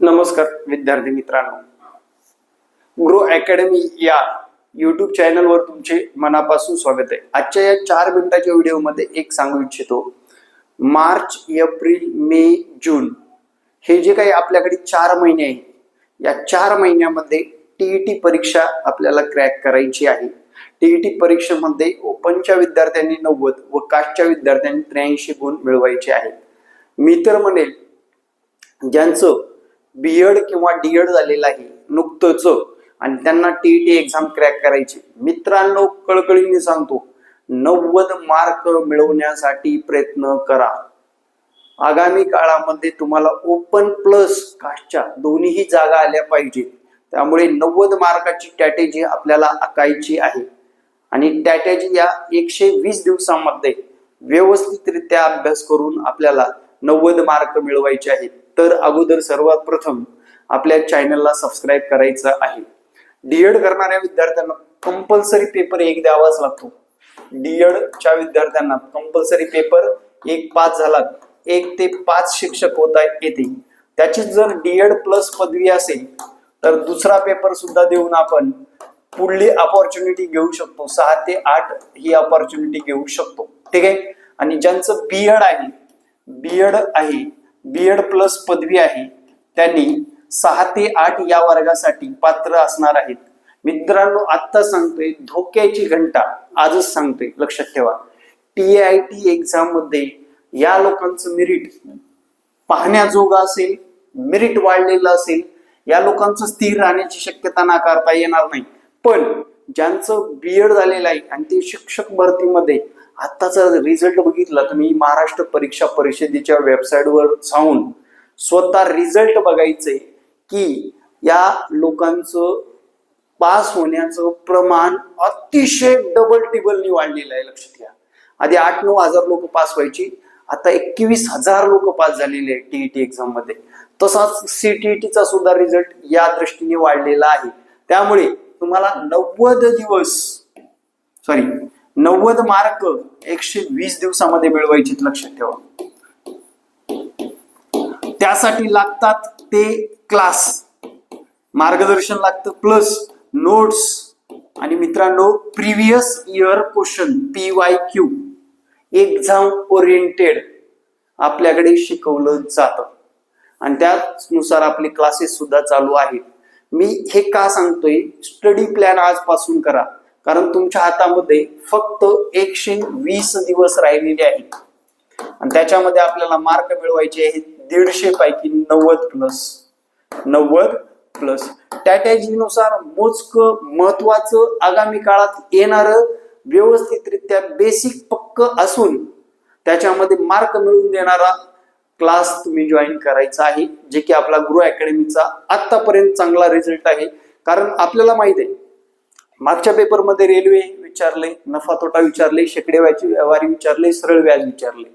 नमस्कार विद्यार्थी मित्रांनो, ग्रो अकॅडमी या यूट्यूब चॅनलवर तुमचे मनापासून स्वागत आहे। आजच्या या 4 मिनिटाच्या व्हिडिओमध्ये एक सांगू इच्छितो, मार्च, एप्रिल, मे, जून हे जे काही आपल्याकडे 4 महिने आहे, या 4 महिन्यामध्ये टीईटी परीक्षा आपल्याला क्रॅक करायची आहे। टीईटी परीक्षेमध्ये ओपनच्या विद्यार्थ्यांनी 90 व कास्टच्या विद्यार्थ्यांनी 83 गुण मिळवायचे आहेत। मी तर म्हणेल ज्यांचं बीएड किंवा डीएड झालेलं आहे नुकतंच आणि त्यांना टीईटी एक्झाम क्रॅक करायची, मित्रांनो कळकळीने सांगतो 90 मार्क मिळवण्यासाठी प्रयत्न करा। आगामी काळामध्ये तुम्हाला ओपन प्लस कास्टच्या दोन्हीही जागा आल्या पाहिजेत, त्यामुळे 90 मार्काची स्ट्रॅटेजी आपल्याला आखायची आहे आणि स्ट्रॅटेजी या 120 दिवसांमध्ये व्यवस्थितरित्या अभ्यास करून आपल्याला 90 मार्क मिळवायचे आहेत। तर अगोदर सर्वात प्रथम आपल्या चॅनलला सबस्क्राईब करायचं आहे। डीएड करणाऱ्या विद्यार्थ्यांना कंपल्सरी पेपर 1 द्यावाच लागतो। डीएड च्या विद्यार्थ्यांना कंपल्सरी पेपर 1 पास झाला 1 ते 5 शिक्षक होता येते। त्याची जर डीएड प्लस पदवी असेल तर दुसरा पेपर सुद्धा देऊन आपण पुढली अपॉर्च्युनिटी घेऊ शकतो, 6 ते 8 ही अपॉर्च्युनिटी घेऊ शकतो, ठीक आहे। आणि ज्यांचं बीएड प्लस पदवी आहे त्यांनी 6 ते 8 या वर्गासाठी पात्र असणार आहेत। मित्रांनो आता सांगतोय, धोक्याची घंटा आजच सांगतोय, लक्षात ठेवा। टीआयटी एक्झाम मध्ये या लोकांचं मेरिट पाहण्याजोगं असेल, मेरिट वाढलेलं असेल, या लोकांचं स्थिर राहण्याची शक्यता नाकारता येणार नाही। पण ज्यांचं बीएड झालेलं आहे आणि ते शिक्षक भरतीमध्ये आताचा रिझल्ट बघितला तुम्ही, महाराष्ट्र परीक्षा परिषदेच्या वेबसाईटवर जाऊन स्वतः रिझल्ट बघायचंय की या लोकांचं पास होण्याचं प्रमाण अतिशय डबल टिबलनी वाढलेलं आहे। लक्षात घ्या, आधी 8-9 हजार लोक पास व्हायची, आता 21,000 लोक पास झालेले आहेत टीईटी एक्झाम मध्ये। तसाच सीटीईटीचा सुद्धा रिझल्ट या दृष्टीने वाढलेला आहे। त्यामुळे तुम्हाला 90 मार्क 120 दिवसामध्ये मिळवायचे, लक्षात ठेवा। त्यासाठी लागतात ते क्लास मार्गदर्शन लागतं, प्लस नोट्स आणि मित्रांनो previous year question PYQ exam oriented आपल्याकडे शिकवलं जातं आणि त्यानुसार आपले क्लासेस सुद्धा चालू आहेत। मी हे का सांगतोय, स्टडी प्लॅन आजपासून करा, कारण तुमच्या हातामध्ये फक्त 120 दिवस राहिलेले आहेत आणि त्याच्यामध्ये आपल्याला मार्क मिळवायचे आहेत 150 पैकी 90 प्लस। स्ट्रॅटेजीनुसार मोजकं महत्वाचं आगामी काळात येणारं व्यवस्थितरित्या बेसिक पक्क असून त्याच्यामध्ये मार्क मिळवून देणारा क्लास तुम्ही जॉईन करायचा आहे, जे की आपला ग्रो अकॅडमीचा आतापर्यंत चांगला रिझल्ट आहे। कारण आपल्याला माहित आहे मागच्या पेपरमध्ये रेल्वे विचारले, नफा तोटा विचारले, शेकडेवारी व्यवहार विचारले, सरळ व्याज विचारले,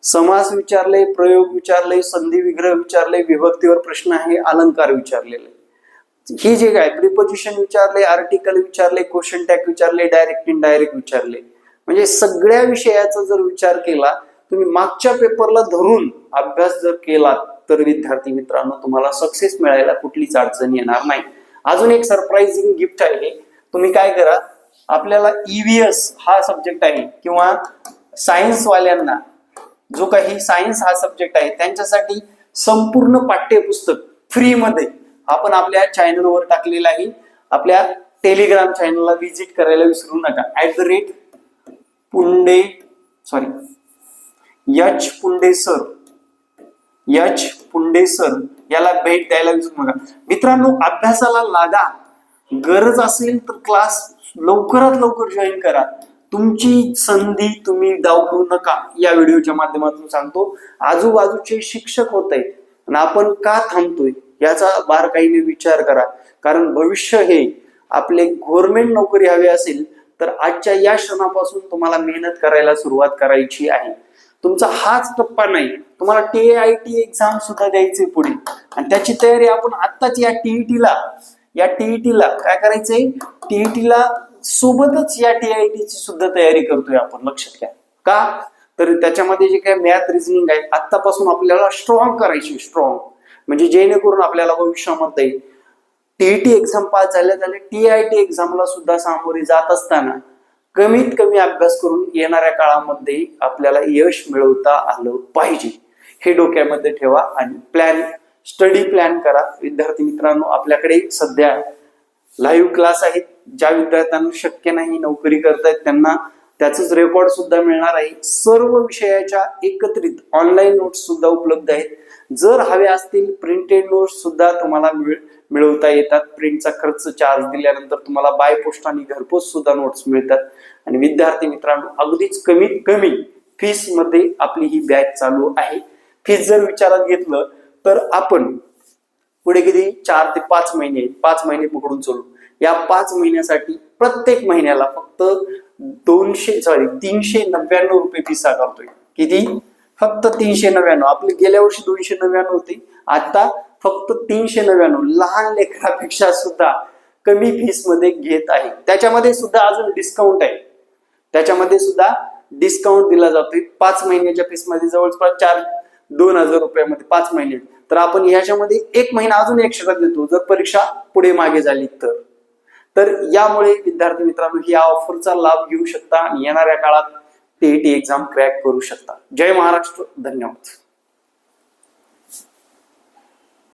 समास विचारले, प्रयोग विचारले, संधी विग्रह विचारले, विभक्तीवर प्रश्न आहे, अलंकार विचारलेले, हे जे काय प्रिपोजिशन विचारले, आर्टिकल विचारले, क्वेश्चन टॅग विचारले, डायरेक्ट इनडायरेक्ट विचारले। म्हणजे सगळ्या विषयाचा जर विचार केला, तुम्ही मागच्या पेपरला धरून अभ्यास जर केला तर विद्यार्थी मित्रांनो तुम्हाला सक्सेस मिळायला कुठलीच अडचण येणार नाही। अजून एक सरप्राइझिंग गिफ्ट आहे, तुम्ही काय करा, आपल्याला ईव्हीएस हा सब्जेक्ट आहे किंवा सायन्स वाल्यांना जो काही सायन्स हा सब्जेक्ट आहे त्यांच्यासाठी संपूर्ण पाठ्यपुस्तक फ्री मध्ये आपण आपल्या चॅनलवर टाकलेलं आहे। आपल्या टेलिग्राम चॅनलला व्हिजिट करायला विसरू नका, H पुंडे सर याला भेट द्यायला विसरू नका। मित्रांनो अभ्यासाला लागा, गरज असेल तर क्लास लवकरात लवकर जॉईन करा, तुमची संधी तुम्ही डावलू नका। या व्हिडिओच्या माध्यमातून सांगतो, आजूबाजूचे शिक्षक होत आहेत आणि आपण का थांबतोय याचा बारकाईने विचार करा, कारण भविष्य हे आपले गव्हर्नमेंट नोकरी हवी असेल तर आजच्या या क्षणापासून तुम्हाला मेहनत करायला सुरुवात करायची आहे। तुमचा हाच टप्पा नाही, तुम्हाला टीआयटी एक्झाम सुद्धा द्यायचे पुढे आणि त्याची तयारी आपण आत्ताच या टीईटीला काय करायचंय, टीईटीला सोबतच या टीआयटीची सुद्धा तयारी करतोय आपण, लक्षात घ्या। का तर त्याच्यामध्ये जे काही मॅथ रिझनिंग आहे आतापासून आपल्याला स्ट्रॉंग करायची, स्ट्रॉंग म्हणजे जेणेकरून आपल्याला भविष्यामध्ये टीईटी एक्झाम पास झाल्या TIT एक्झामला सुद्धा सामोरे जात असताना कमीत कमी अभ्यास करून येणाऱ्या काळामध्ये आपल्याला यश मिळवता आलं पाहिजे, हे डोक्यामध्ये ठेवा आणि स्टडी प्लॅन करा. विद्यार्थी मित्रांनो, आपल्याकडे सध्या लाईव्ह क्लास आहेत. ज्या विद्यार्थ्यांना शक्य नाही, नोकरी करतायत, त्यांना त्याच रेकॉर्ड सुद्धा मिळणार आहे. सर्व विषयाच्या एकत्रित ऑनलाईन नोट्स सुद्धा उपलब्ध आहेत. जर हवे असतील प्रिंटेड नोट्स सुद्धा तुम्हाला मिळवता येतात. प्रिंटचा खर्च चार्ज दिल्यानंतर तुम्हाला बाय पोस्ट आणि घरपोच सुद्धा नोट्स मिळतात. आणि विद्यार्थी मित्रांनो, अगदीच कमीत कमी फीस मध्ये आपली ही बॅच चालू आहे. फीस जर विचारात घेतलं तर आपण पुढे किती 4 ते 5 महिने 5 महिने पकडून चालू. या 5 महिन्यासाठी प्रत्येक महिन्याला फक्त 399 रुपये फीस आकारतोय. किती? फक्त 399. आपले गेल्या वर्षी 299 होते, आता फक्त 399. लहान लेकरापेक्षा सुद्धा कमी फीस मध्ये घेत आहे. त्याच्यामध्ये सुद्धा अजून डिस्काउंट आहे. त्याच्यामध्ये सुद्धा डिस्काउंट दिला जातोय. 5 महिन्याच्या फीस मध्ये जवळपास 2000 रुपयामध्ये 5 महिने. तर आपण ह्याच्यामध्ये 1 महिना अजून एक्स्ट्रा देतो जर परीक्षा पुढे मागे झाली तर यामुळे विद्यार्थी मित्रांनो या ऑफरचा लाभ घेऊ शकता आणि येणाऱ्या काळात TIT एक्झाम क्रॅक करू शकता. जय महाराष्ट्र. धन्यवाद.